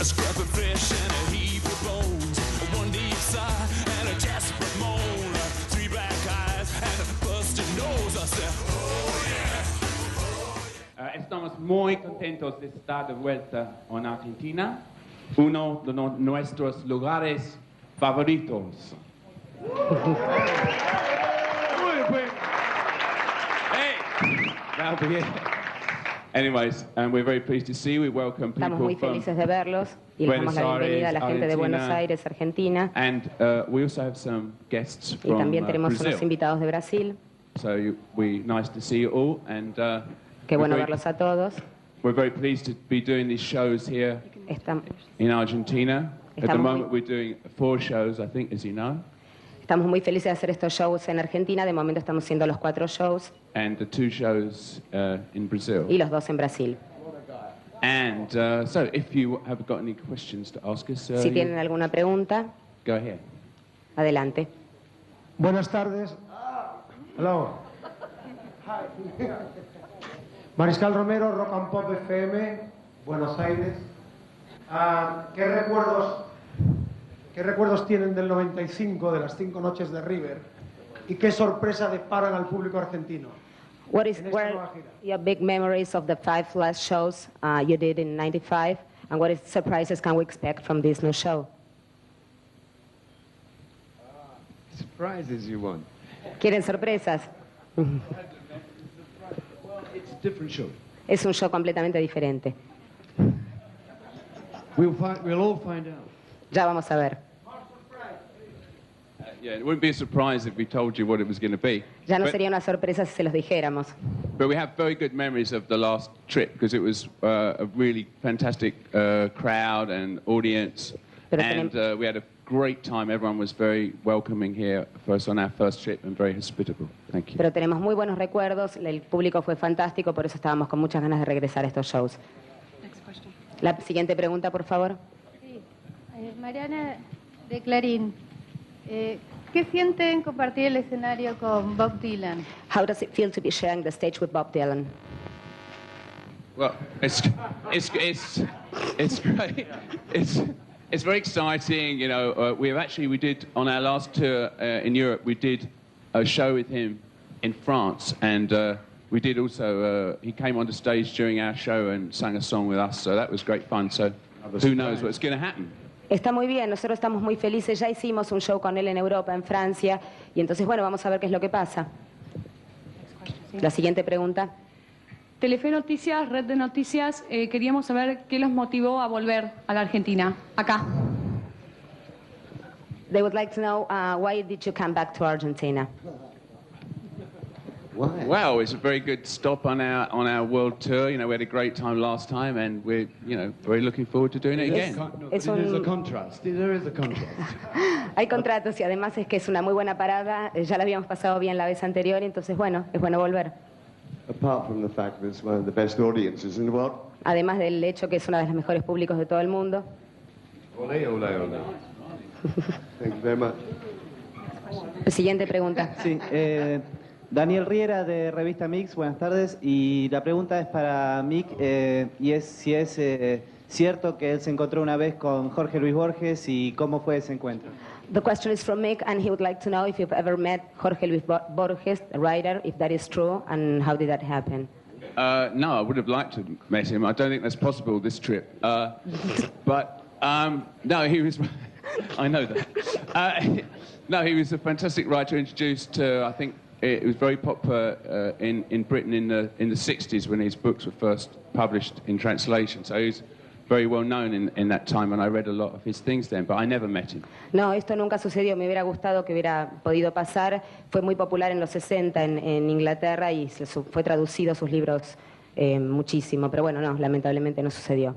A scrap of flesh and a heap of bones. One deep sigh and a desperate moan. Three black eyes and a busted nose. I said, oh yeah. Estamos muy contentos de estar de vuelta en Argentina, uno de nuestros lugares favoritos. Anyways, we're very pleased to see you. We welcome Estamos muy people felices from de verlos y les damos la bienvenida a la gente de Buenos Aires, Argentina. and we also have some guests Y from también tenemos Brazil. unos invitados de Brasil. So we nice to see you all, and Qué bueno we're verlos a todos. very pleased to be doing these shows here Estamos in Argentina. At the Estamos moment, we're doing 4 shows, I think, as you know, muy felices de hacer estos shows en Argentina. De momento estamos haciendo los 4 shows and the 2 shows in Brazil. y los 2 en Brasil. And so, if you have got any questions to ask us, Si tienen alguna pregunta, go ahead. adelante. Buenas tardes. Hello. Mariscal Romero, Rock and Pop FM, Buenos Aires. ¿Qué recuerdos tienen del 95, de las 5 noches de River? ¿Y qué sorpresa deparan al público argentino? What is En esta where nueva gira. your big memories of the 5 last shows you did in '95, and what surprises can we expect from this new show? Surprises you want. ¿Quieren sorpresas? It's a different show. Es un show completamente diferente. We'll all find out. Ya vamos a ver. Yeah, it wouldn't be a surprise if we told you what it was going to be. Ya no But- sería una sorpresa si se los dijéramos. But we have very good memories of the last trip because it was a really fantastic crowd and audience. Pero And we had a great time. Everyone was very welcoming here for us on our first trip and very hospitable. Thank you. Pero tenemos muy buenos recuerdos, el público fue fantástico, por eso estábamos con muchas ganas de regresar a estos shows. La siguiente pregunta, por favor. Sí. Mariana de Clarín, ¿qué sienten compartir el escenario con Bob Dylan? How does it feel to be sharing the stage with Bob Dylan? Well, it's great. It's very exciting. You know, we did on our last tour in Europe. We did a show with him in France, and we did also. He came on the stage during our show and sang a song with us. So that was great fun. So who knows what's going to happen? Está muy bien, nosotros estamos muy felices, ya hicimos un show con él en Europa, en Francia, y entonces, bueno, vamos a ver qué es lo que pasa. La siguiente pregunta. Telefe Noticias, Red de Noticias, queríamos saber qué los motivó a volver a la Argentina, acá. They would like to know why did you come back to Argentina? Why? Well, it's a very good stop on our world tour. You know, we had a great time last time, and we're very looking forward to doing it again. Es There's a un- contrast. There is a contrast. Hay contratos y además es que es una muy buena parada, ya la habíamos pasado bien la vez anterior, y entonces, bueno, es bueno volver. Apart from the fact that it's one of the best audiences in the world. Además del hecho que es uno de los mejores públicos de todo el mundo. Ole, ole, ole. Thank you very much. Siguiente pregunta. Sí, Daniel Riera de Revista Mix, buenas tardes. Y la pregunta es para Mick, y es si es cierto que él se encontró una vez con Jorge Luis Borges y cómo fue ese encuentro. The question is from Mick, and he would like to know if you've ever met Jorge Luis Borges, the writer, if that is true, and how did that happen? No, I would have liked to meet him. I don't think that's possible this trip. But no, he was. I know that. No, he was a fantastic writer. Introduced to, I think, it was very popular in Britain in the 60s when his books were first published in translation. So he was very well known in that time, and I read a lot of his things then. But I never met him. No, esto nunca sucedió. Me hubiera gustado que hubiera podido pasar. Fue muy popular en los 60 en Inglaterra y fue traducido sus libros muchísimo. Pero bueno, no, lamentablemente no sucedió.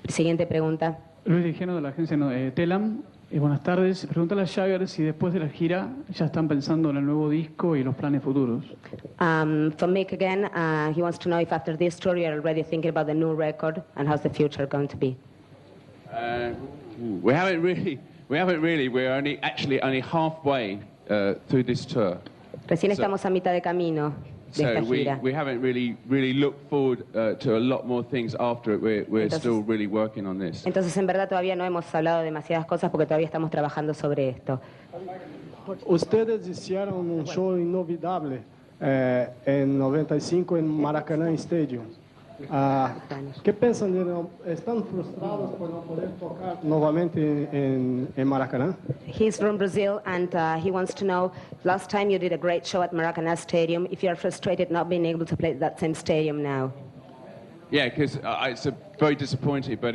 Siguiente pregunta. Luis Ligeno de la agencia Telam. Buenas tardes. Pregunta a Jagger si después de la gira ya están pensando en el nuevo disco y los planes futuros. From Mick again, he wants to know if after this tour you're already thinking about the new record and how's the future going to be. We haven't really. We're only halfway through this tour. Recién estamos a mitad de camino. So esta gira. we haven't really looked forward to a lot more things after it. We're still really working on this. Entonces, en verdad, todavía no hemos hablado demasiadas cosas porque todavía estamos trabajando sobre esto. Ustedes hicieron un show inolvidable en 95 en Maracanã Stadium. ¿Qué piensan de están frustrados por no poder tocar nuevamente en Maracanã? He's from Brazil and he wants to know, last time you did a great show at Maracanã Stadium, if you're frustrated not being able to play at that same stadium now. Yeah, because it's very disappointing, but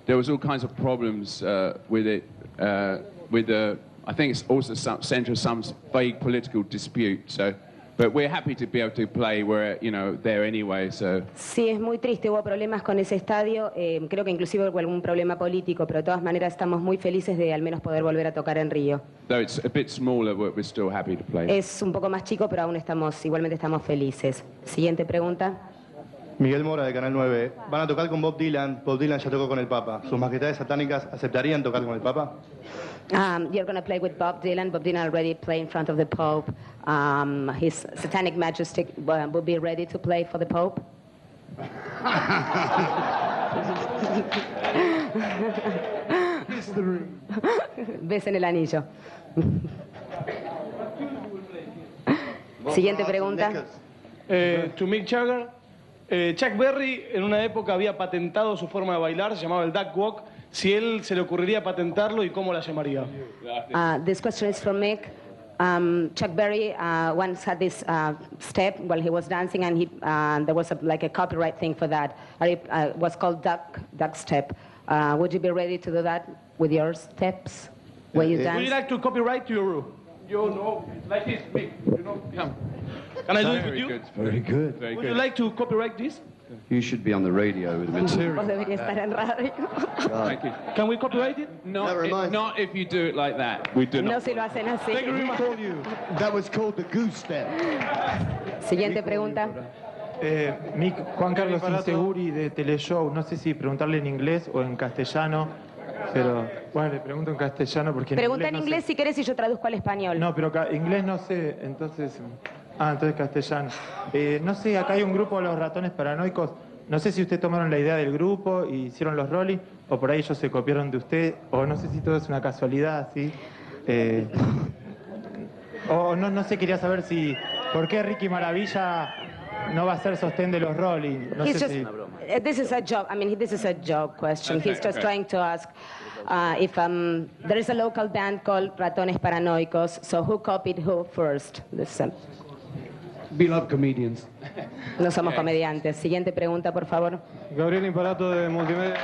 there was all kinds of problems with it, I think it's also centre of some vague political dispute, so... But we're happy to be able to play where, there anyway, so... Sí, es muy triste, hubo problemas con ese estadio, creo que inclusive hubo algún problema político, pero de todas maneras estamos muy felices de al menos poder volver a tocar en Río. Though it's a bit smaller, we're still happy to play. Es un poco más chico, pero aún igualmente estamos felices. Siguiente pregunta. Miguel Mora, de Canal 9. Van a tocar con Bob Dylan. Bob Dylan ya tocó con el Papa. ¿Sus majestades satánicas aceptarían tocar con el Papa? You're going to play with Bob Dylan. Bob Dylan already played in front of the Pope. His Satanic Majesty will be ready to play for the Pope. Ves en el anillo. Siguiente pregunta. To Mick Jagger. Chuck Berry en una época había patentado su forma de bailar, se llamaba el duck walk. Si él se le ocurriría patentarlo y cómo la llamaría. This question is from Mick. Chuck Berry once had this step while he was dancing, and there was a copyright thing for that. It was called duck step. Would you be ready to do that with your steps where you dance? Would you like to copyright your? Like this, Mick. Come. Can I do it with you? Very good. Very Would good. you like to copyright this? You should be on the radio with the material. Vos deberías estar en radio. Thank you. Can we copyright it? Not if you do it like that. We do No not. si lo hacen así. That was called the goose step. Siguiente pregunta. Mick, Juan Carlos Inseguri de Teleshow, no sé si preguntarle en inglés o en castellano, pero bueno, le pregunto en castellano porque Pregunta en no inglés sé. si querés y yo traduzco al español. No, pero inglés no sé, entonces... entonces castellano. No sé, acá hay un grupo de los ratones paranoicos. No sé si ustedes tomaron la idea del grupo y hicieron los rolling, o por ahí ellos se copiaron de usted, o no sé si todo es una casualidad, ¿sí? O no sé, quería saber si... ¿Por qué Ricky Maravilla no va a ser sostén de los rolling? No He's sé just, si... this is a joke. I mean, this is a joke question. Okay, He's just okay. trying to ask if there is a local band called Ratones Paranoicos. So who copied who first? Beloved comedians. No somos comediantes. Siguiente pregunta, por favor. Gabriel Imparato de Multimedia.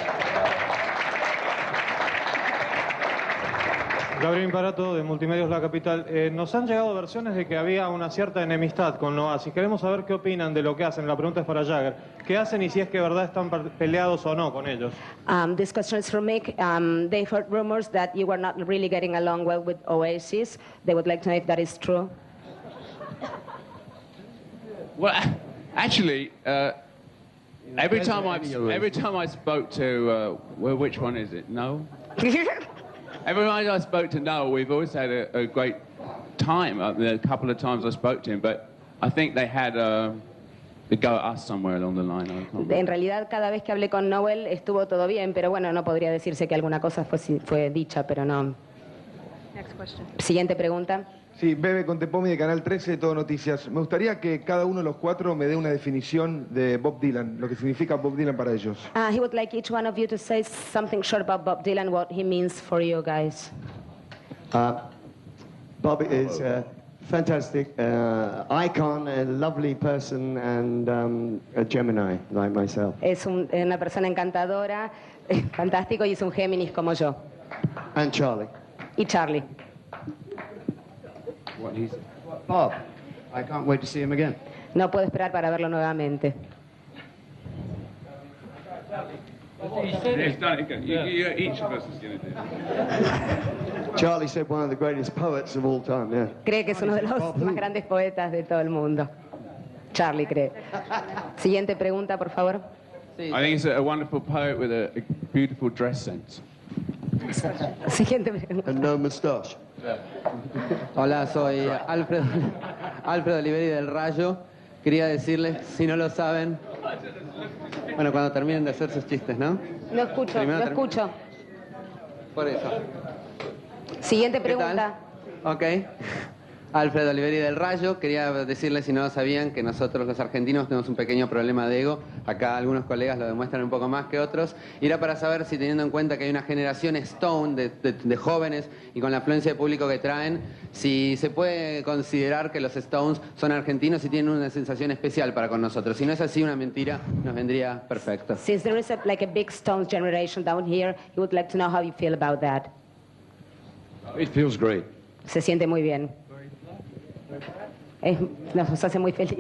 Gabriel Imparato de Multimedios La Capital. Nos han llegado versiones de que había una cierta enemistad con Oasis. Queremos saber qué opinan de lo que hacen. La pregunta es para Jagger. ¿Qué hacen y si es que de verdad están peleados o no con ellos? This question is from Mick. They've heard rumors that you were not really getting along well with Oasis. They would like to know if that is true. Well, actually, every time I spoke to, which one is it? No. Every time I spoke to Noel, we've always had a great time. A couple of times I spoke to him, but I think they had a go at us somewhere along the line. En realidad, cada vez que hablé con Noel estuvo todo bien, pero bueno, no podría decirse que alguna cosa fue dicha, pero no. Next question. Siguiente pregunta. Sí, Bebe Contepomi de Canal 13 de Todo Noticias. Me gustaría que cada uno de los cuatro me dé una definición de Bob Dylan, lo que significa Bob Dylan para ellos. He would like each one of you to say something short about Bob Dylan, what he means for you guys. Bob is a fantastic icon, a lovely person, and a Gemini, like myself. Es una persona encantadora, fantástico, y es un Géminis como yo. And Charlie. Y Charlie. Bob, I can't wait to see him again. No puedo esperar para verlo nuevamente. Each of us is going to do. Charlie said one of the greatest poets of all time, yeah. Cree que es uno de los más grandes poetas de todo el mundo. Charlie cree. Siguiente pregunta, por favor. I think he's a wonderful poet with a beautiful dress sense. Siguiente pregunta. And no moustache. Hola, soy Alfredo Oliveri del Rayo. quería decirles, si no lo saben, bueno, cuando terminen de hacer sus chistes, ¿no? No escucho, Primero no termino. escucho. Por eso. Siguiente ¿Qué tal? pregunta. Ok. Alfredo Oliveri del Rayo, quería decirles, si no lo sabían, que nosotros los argentinos tenemos un pequeño problema de ego. Acá algunos colegas lo demuestran un poco más que otros. Y era para saber si, teniendo en cuenta que hay una generación Stone de jóvenes y con la afluencia de público que traen, si se puede considerar que los Stones son argentinos y tienen una sensación especial para con nosotros. Si no es así, una mentira, nos vendría perfecto. Since there is like a big Stones generation down here, he would like to know how you feel about that. It feels great. Se siente muy bien. Nos hace muy feliz.